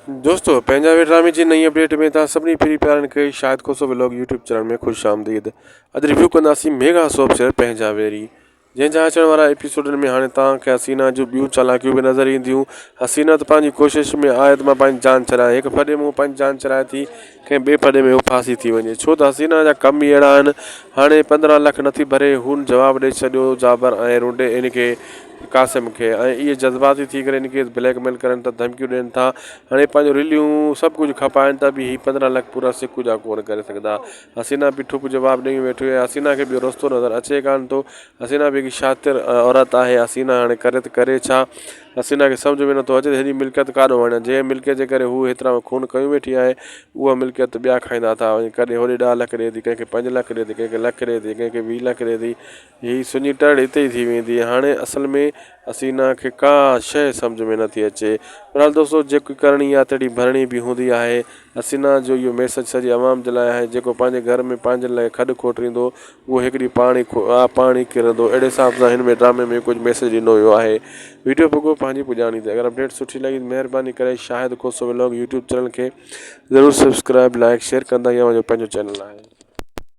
दोस्तों पंहिंजा ड्रामे जी नई अपडेट में तव्हां सभिनी पहिरीं प्यारनि खे शाहिद कोसो व्लॉग यूट्यूब चैनल में ख़ुशि आमदीद। अॼु रिव्यू कंदासीं मेगा सोप शेयर पंहिंजा वेरी, जंहिंजा अचण वारा एपिसोडनि में हाणे तव्हांखे हसीना जूं ॿियूं चालाकियूं बि नज़र ईंदियूं। हसीना त पंहिंजी कोशिशि में आहे त मां पंहिंजी जान चरायां, हिकु फॾे में हू पंहिंजी जान चराए थी, कंहिं ॿिए फॾे में हू फासी थी वञे, छो त हसीना जा कम ई अहिड़ा आहिनि। हाणे 15 लाख नथी भरे, हुन जवाबु ॾेई छॾियो जाबर ऐं रुंडे इनखे कासिम खे, ऐं इहे जज़्बाती थी करे इनखे ब्लैकमेल करनि था, धमकियूं ॾियनि था। हाणे पंहिंजो रिलियूं सभु कुझु खपाइनि था बि, हीअ 15 लाख पूरा सिक जा कोन करे सघंदा। हसीना बि ठुक जवाबु ॾेई वेठी आहे, हसीना खे ॿियो रस्तो नज़र अचे कान थो। हसीना बि हिकु शातिर औरत आहे, हसीना हाणे करे त करे छा। हसीना खे सम्झ में नथो अचे त हेॾी मिल्कियत काॾो वञे, जंहिं मिल्कियत जे करे हू हेतिरा खून कयूं वेठी आहे, उहा मिल्कियत ॿिया खाईंदा था वञी। कॾहिं होॾे 10 लाख ॾिए थी, कंहिंखे 5 लाख ॾिए थी, कंहिंखे लख ॾिए थी, कंहिंखे 20 लाख ॾिए थी। हीअ सुञी टड़ हिते ई थी वेंदी। हाणे असल में हसीना खे का शइ सम्झ में नथी अचे। फ़िलहालु दोस्तों जेकी करणी आहे तॾहिं भरणी बि हूंदी आहे। हसीना जो इहो मैसेज सॼी आवाम जे लाइ आहे, जेको पंहिंजे घर में पंहिंजे लाइ खॾु खोटींदो उहो हिकु ॾींहुं पाणी किरंदो। अहिड़े हिसाब सां हिन में ड्रामे में कुझु मैसेज ॾिनो वियो आहे। वीडियो पोइ पंहिंजी पुॼाणी ते, अगरि अपडेट सुठी लॻी महिरबानी करे शाहिद कोसो व्लॉग यूट्यूब चैनल खे ज़रूरु सब्सक्राइब लाइक शेयर कंदा, या पंहिंजो चैनल आहे।